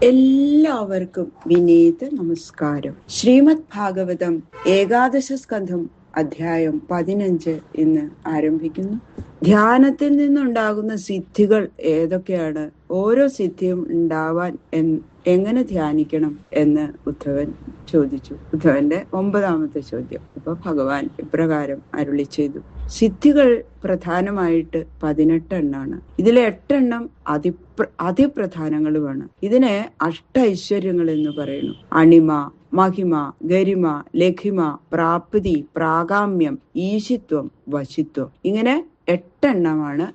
എല്ലാവർക്കും വിനീത നമസ്കാരം. ശ്രീമദ് ഭാഗവതം ഏകാദശ സ്കന്ധം അധ്യായം 15 ഇന്ന് ആരംഭിക്കുന്നു. ധ്യാനത്തിൽ നിന്നുണ്ടാകുന്ന സിദ്ധികൾ ഏതൊക്കെയാണ്? ഓരോ സിദ്ധിയും ഉണ്ടാവാൻ എങ്ങനെ ധ്യാനിക്കണം എന്ന് ഉദ്ധവൻ ചോദിച്ചു. ഉദ്ധവന്റെ 9ാമത്തെ ചോദ്യം. അപ്പൊ ഭഗവാൻ ഇപ്രകാരം അരുളി ചെയ്തു. സിദ്ധികൾ പ്രധാനമായിട്ട് 18 എണ്ണാണ്. ഇതിലെ 8 എണ്ണം അതിപ്രധാനങ്ങളുമാണ്. ഇതിനെ അഷ്ടൈശ്വര്യങ്ങൾ എന്ന് പറയുന്നു. അണിമ, മഹിമ, ഗരിമ, ലഘിമ, പ്രാപ്തി, പ്രാകാമ്യം, ഈശിത്വം, വശിത്വം. ഇങ്ങനെ 8 എണ്ണമാണ്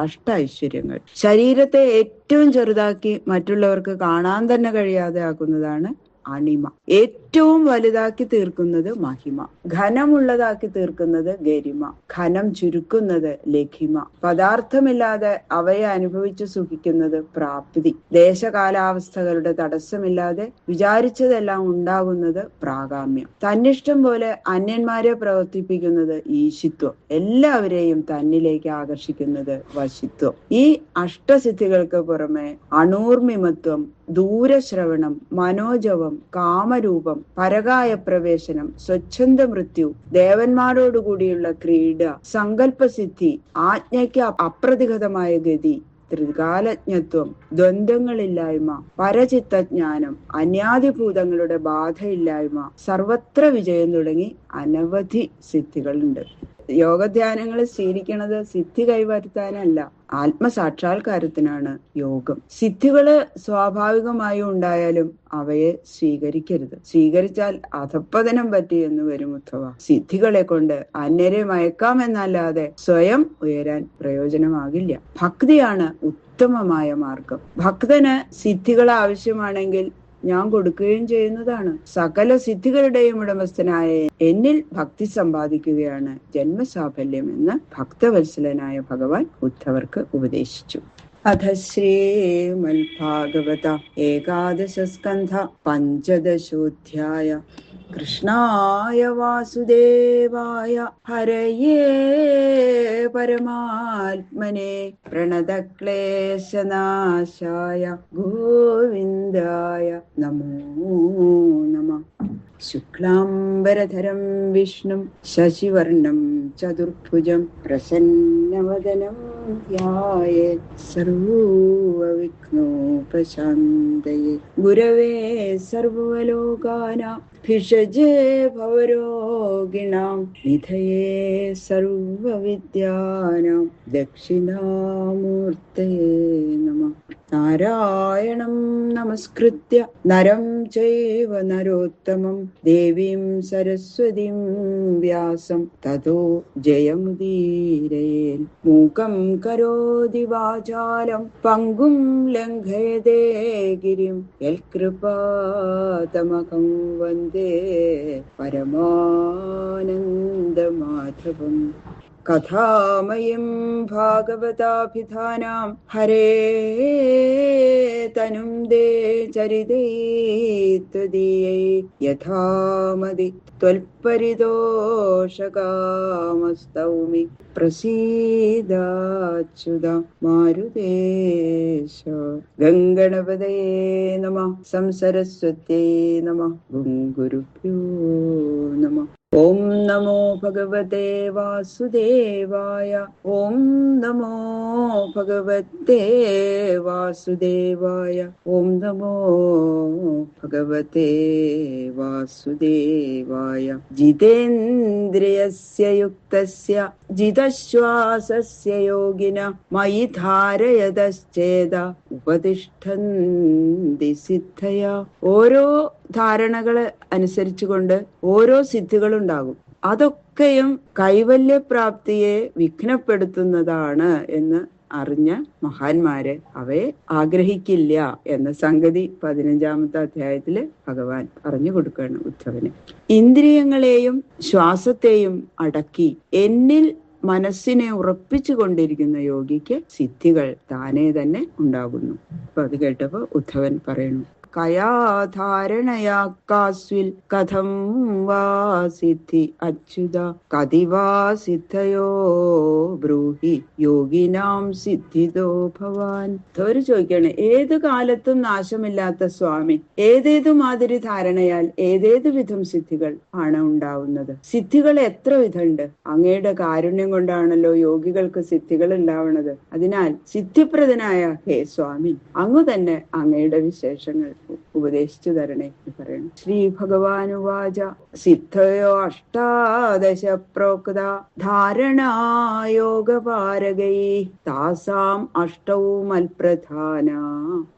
അഷ്ടൈശ്വര്യങ്ങൾ. ശരീരത്തെ ഏറ്റവും ചെറുതാക്കി മറ്റുള്ളവർക്ക് കാണാൻ തന്നെ കഴിയാതെ ആക്കുന്നതാണ് അണിമ. ഏറ്റവും വലുതാക്കി തീർക്കുന്നത് മഹിമ. ഘനമുള്ളതാക്കി തീർക്കുന്നത് ഗരിമ. ഘനം ചുരുക്കുന്നത് ലഘിമ. പദാർത്ഥമില്ലാതെ അവയെ അനുഭവിച്ച് സുഖിക്കുന്നത് പ്രാപ്തി. ദേശകാലാവസ്ഥകളുടെ തടസ്സമില്ലാതെ വിചാരിച്ചതെല്ലാം ഉണ്ടാകുന്നത് പ്രാകാമ്യം. തന്നിഷ്ടം പോലെ അന്യന്മാരെ പ്രവർത്തിപ്പിക്കുന്നത് ഈശിത്വം. എല്ലാവരെയും തന്നിലേക്ക് ആകർഷിക്കുന്നത് വശിത്വം. ഈ അഷ്ടസിദ്ധികൾക്ക് പുറമെ അണൂർമിമത്വം, ദൂരശ്രവണം, മനോജവം, കാമരൂപം, പരകായ പ്രവേശനം, സ്വച്ഛന്ദ മൃത്യു, ദേവന്മാരോടുകൂടിയുള്ള ക്രീഡ, സങ്കല്പസിദ്ധി, ആജ്ഞയ്ക്ക് അപ്രതിഹതമായ ഗതി, ത്രികാലജ്ഞത്വം, ദ്വന്ദ്ങ്ങളില്ലായ്മ, പരചിത്തജ്ഞാനം, അന്യാദിഭൂതങ്ങളുടെ ബാധയില്ലായ്മ, സർവത്ര വിജയം തുടങ്ങി അനവധി സിദ്ധികളുണ്ട്. യോഗധ്യാനങ്ങൾ സ്വീകരിക്കുന്നത് സിദ്ധി കൈവരുത്താനല്ല, ആത്മസാക്ഷാത്കാരത്തിനാണ് യോഗം. സിദ്ധികള് സ്വാഭാവികമായി ഉണ്ടായാലും അവയെ സ്വീകരിക്കരുത്. സ്വീകരിച്ചാൽ അധപ്പതനം പറ്റി എന്ന് വരും ഉദ്ധവ. സിദ്ധികളെ കൊണ്ട് അന്യരെ മയക്കാമെന്നല്ലാതെ സ്വയം ഉയരാൻ പ്രയോജനമാകില്ല. ഭക്തിയാണ് ഉത്തമമായ മാർഗം. ഭക്തന് സിദ്ധികൾ ആവശ്യമാണെങ്കിൽ ഞാൻ കൊടുക്കുകയും ചെയ്യുന്നതാണ്. സകല സിദ്ധികളുടെയും ഉടമസ്ഥനായ എന്നിൽ ഭക്തി സമ്പാദിക്കുകയാണ് ജന്മസാഫല്യം എന്ന് ഭക്തവത്സലനായ ഭഗവാൻ ഉദ്ധവർക്ക് ഉപദേശിച്ചു. അഥ ശ്രീമദ് ഭാഗവത ഏകാദശ സ്കന്ധ പഞ്ചദശോധ്യായ. കൃഷ്ണായ വാസുദേവായ ഹരയേ പരമാത്മനെ പ്രണതക്ലേശനാശായ ഗോവിന്ദായ നമോ നമഃ. ശുക്ലാംബരധരം വിഷ്ണും ശശിവർണം ചതുർഭുജം പ്രസന്നവദനം ധ്യായേത് സർവവിഘ്നോപശാന്തയേ. ഗുരവേ സർവലോകാനാം ഭിഷജേ ഭവരോഗിണാം നിധയേ സർവവിദ്യാനാം ദക്ഷിണാമൂർത്തയേ നമഃ. നാരായണം നമസ്കൃത്യ നരം ചൈവ നരോത്തമം ദേവീം സരസ്വതീം വ്യാസം തതോ ജയമുദീരയേൽ. മൂകം കരോതി വാചാലം പങ്കും ലംഘയതേ ഗിരിം യൽകൃപാതമഹം വന്ദേ പരമാനന്ദമാധവം. കഥാമയം ഭാഗവതാഭിധാനാം ഹരേ തനും ദേ ചരിതൈ ത്വദീയൈ യഥാമതി ത്വൽപരിതോഷകാമസ്തൗമി പ്രസീദാച്യുത മാരുതേശ. ഗംഗണപതയേ നമഃ. സംസരസ്വത്യൈ നമഃ. ഗുരുഭ്യോ നമഃ. ഓം നമോ ഭഗവതേ വാസുദേവായ. ഓം നമോ ഭഗവതേ വാസുദേവായ. ഓം നമോ ഭഗവതേ വാസുദേവായ. ജിതേന്ദ്രിയസ്യ യുക്തസ്യ ജിതശ്വാസസ്യ യോഗിന മയി ധാരയതശ്ചേത ഉപതിഷ്ഠന്തി സിദ്ധയ. ഓരോ ധാരണകള് അനുസരിച്ചുകൊണ്ട് ഓരോ സിദ്ധികളുണ്ടാകും. അതൊക്കെയും കൈവല്യപ്രാപ്തിയെ വിഘ്നപ്പെടുത്തുന്നതാണ് എന്ന് അറിഞ്ഞ മഹാന്മാര് അവയെ ആഗ്രഹിക്കില്ല എന്ന സംഗതി 15ാമത്തെ അധ്യായത്തില് ഭഗവാൻ പറഞ്ഞു കൊടുക്കുകയാണ് ഉദ്ധവന്. ഇന്ദ്രിയങ്ങളെയും ശ്വാസത്തെയും അടക്കി എന്നിൽ മനസ്സിനെ ഉറപ്പിച്ചു കൊണ്ടിരിക്കുന്ന യോഗിക്ക് സിദ്ധികൾ താനേ തന്നെ ഉണ്ടാകുന്നു. അപ്പൊ അത് കേട്ടപ്പോ ഉദ്ധവൻ പറയുന്നു, കയാ ധാരണയാ കാസ്വിൽ കഥം വാ സിദ്ധി അച്യുത കതിവാ സിദ്ധയോ ബ്രൂഹി യോഗിനാം സിദ്ധിതോ ഭവാൻ. അവര് ചോദിക്കാണ്, ഏത് കാലത്തും നാശമില്ലാത്ത സ്വാമി, ഏതേതു മാതിരി ധാരണയാൽ ഏതേതു വിധം സിദ്ധികൾ ആണ് ഉണ്ടാവുന്നത്? സിദ്ധികൾ എത്ര വിധമുണ്ട്? അങ്ങയുടെ കാരുണ്യം കൊണ്ടാണല്ലോ യോഗികൾക്ക് സിദ്ധികൾ ഉണ്ടാവുന്നത്. അതിനാൽ സിദ്ധിപ്രദനായ ഹേ സ്വാമി, അങ്ങ് തന്നെ അങ്ങയുടെ വിശേഷങ്ങൾ ഉപദേശിച്ചു തരണേ എന്ന് പറയണം. ശ്രീ ഭഗവാനുവാച സിദ്ധയോ അഷ്ടാദശ പ്രോക്ത ധാരണായോഗപാരകൈ താസാം അഷ്ടൗ മൽപ്രധാന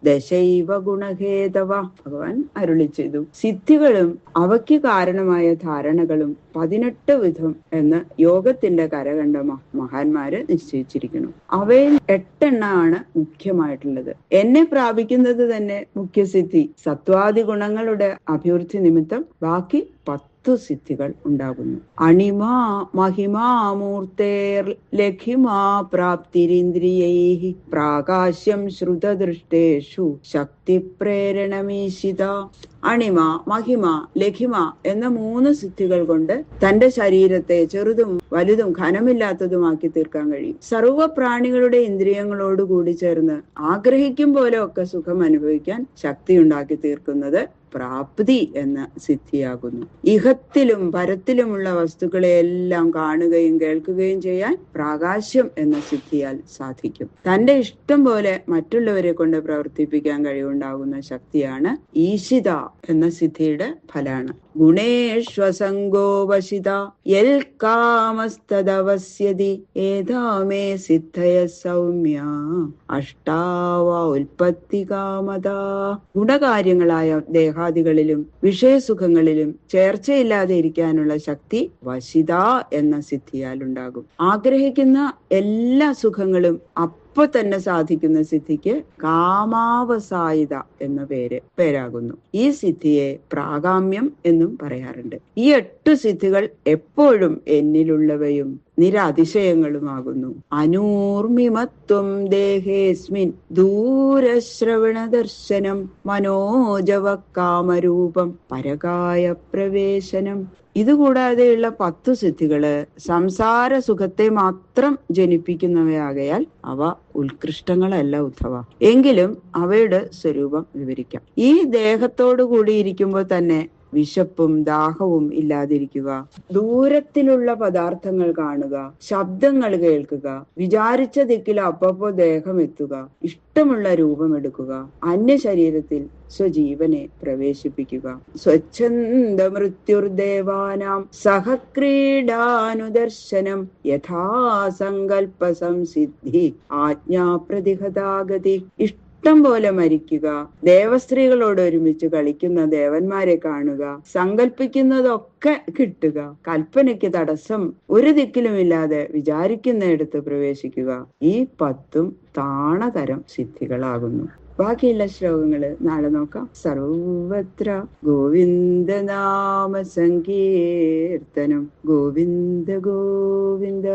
ദശൈവ ഗുണഹേതവ. ഭഗവാൻ അരുളി ചെയ്തു, സിദ്ധികളും അവയ്ക്ക് കാരണമായ ധാരണകളും 18 വിധം എന്ന് യോഗത്തിന്റെ കരകണ്ട മഹാന്മാര് നിശ്ചയിച്ചിരിക്കുന്നു. അവയിൽ 8 എണ്ണമാണ് മുഖ്യമായിട്ടുള്ളത്. എന്നെ പ്രാപിക്കുന്നത് തന്നെ മുഖ്യസിദ്ധി. സത്വാദി ഗുണങ്ങളുടെ അഭിവൃദ്ധി നിമിത്തം ബാക്കി 10 സിദ്ധികൾ ഉണ്ടാകുന്നു. അണിമാ മഹിമാമൂർത്തേർ ലഘിമാ പ്രാപ്തിരിന്ദ്രിയൈഃ പ്രാകാശ്യം ശ്രുതദൃഷ്ടേഷു ശക്തി പ്രേരണമീശിത. അണിമ, മഹിമ, ലഘിമ എന്ന 3 സിദ്ധികൾ കൊണ്ട് തന്റെ ശരീരത്തെ ചെറുതും വലുതും ഘനമില്ലാത്തതുമാക്കി തീർക്കാൻ കഴിയും. സർവ പ്രാണികളുടെ ഇന്ദ്രിയങ്ങളോട് കൂടി ചേർന്ന് ആഗ്രഹിക്കും പോലെ ഒക്കെ സുഖം അനുഭവിക്കാൻ ശക്തി ഉണ്ടാക്കി തീർക്കുന്നത് പ്രാപ്തി എന്ന സിദ്ധിയാകുന്നു. ഇഹത്തിലും പരത്തിലുമുള്ള വസ്തുക്കളെ എല്ലാം കാണുകയും കേൾക്കുകയും ചെയ്യാൻ പ്രാകാശ്യം എന്ന സിദ്ധിയാൽ സാധിക്കും. തന്റെ ഇഷ്ടം പോലെ മറ്റുള്ളവരെ കൊണ്ട് പ്രവർത്തിപ്പിക്കാൻ കഴിവുണ്ടാകുന്ന ശക്തിയാണ് ഈശിത എന്ന സിദ്ധിയുടെ ഫലാണ്. ഗുണേഷ്വസംഗോവശിത യൽ കാമസ്തദവസ്യതി ഏതാമേ സിദ്ധയ സൗമ്യ അഷ്ടാവ ഉൽപ്പത്തി കാമത. ഗുണകാര്യങ്ങളായ ദേഹാദികളിലും വിഷയസുഖങ്ങളിലും ചേർച്ചയില്ലാതെ ഇരിക്കാനുള്ള ശക്തി വശിത എന്ന സിദ്ധിയാൽ ഉണ്ടാകും. ആഗ്രഹിക്കുന്ന എല്ലാ സുഖങ്ങളും അപ്പൊ തന്നെ സാധിക്കുന്ന സിദ്ധിക്ക് കാമാവസായിത എന്ന പേരാകുന്നു. ഈ സിദ്ധിയെ പ്രാകാമ്യം എന്നും പറയാറുണ്ട്. ഈ 8 സിദ്ധികൾ എപ്പോഴും എന്നിലുള്ളവയും നിരതിശയങ്ങളുമാകുന്നു. അനൂർമിമത്വം ദേഹേസ്മിൻ ദൂരശ്രവണ ദർശനം മനോജവ കാമരൂപം പരകായ പ്രവേശനം. ഇതുകൂടാതെയുള്ള 10 സിദ്ധികള് സംസാര സുഖത്തെ മാത്രം ജനിപ്പിക്കുന്നവയാകയാൽ അവ ഉത്കൃഷ്ടങ്ങളല്ല ഉദ്ധവ. എങ്കിലും അവയുടെ സ്വരൂപം വിവരിക്കാം. ഈ ദേഹത്തോടു കൂടിയിരിക്കുമ്പോൾ തന്നെ വിശപ്പും ദാഹവും ഇല്ലാതിരിക്കുക, ദൂരത്തിലുള്ള പദാർത്ഥങ്ങൾ കാണുക, ശബ്ദങ്ങൾ കേൾക്കുക, വിചാരിച്ച ദിക്കിൽ അപ്പപ്പോ ദേഹം എത്തുക, ഇഷ്ടമുള്ള രൂപമെടുക്കുക, അന്യ ശരീരത്തിൽ സ്വജീവനെ പ്രവേശിപ്പിക്കുക, സ്വച്ഛന്ദ മൃത്യുർദേവാനാം സഹക്രീഡാനുദർശനം യഥാസങ്കൽപ്പ സംസിദ്ധി ആജ്ഞാപ്രതിഹതാഗതി. ഇഷ്ടം പോലെ മരിക്കുക, ദേവസ്ത്രീകളോട് ഒരുമിച്ച് കളിക്കുന്ന ദേവന്മാരെ കാണുക, സങ്കല്പിക്കുന്നതൊക്കെ കിട്ടുക, കൽപ്പനയ്ക്ക് തടസ്സം ഒരു ദിക്കിലുമില്ലാതെ വിചാരിക്കുന്നിടത്ത് പ്രവേശിക്കുക. ഈ 10ഉം താണതരം സിദ്ധികളാകുന്നു. ബാക്കിയുള്ള ശ്ലോകങ്ങള് നാളെ നോക്കാം. സർവത്ര ഗോവിന്ദ നാമ സങ്കീർത്തനം. ഗോവിന്ദ ഗോവിന്ദ.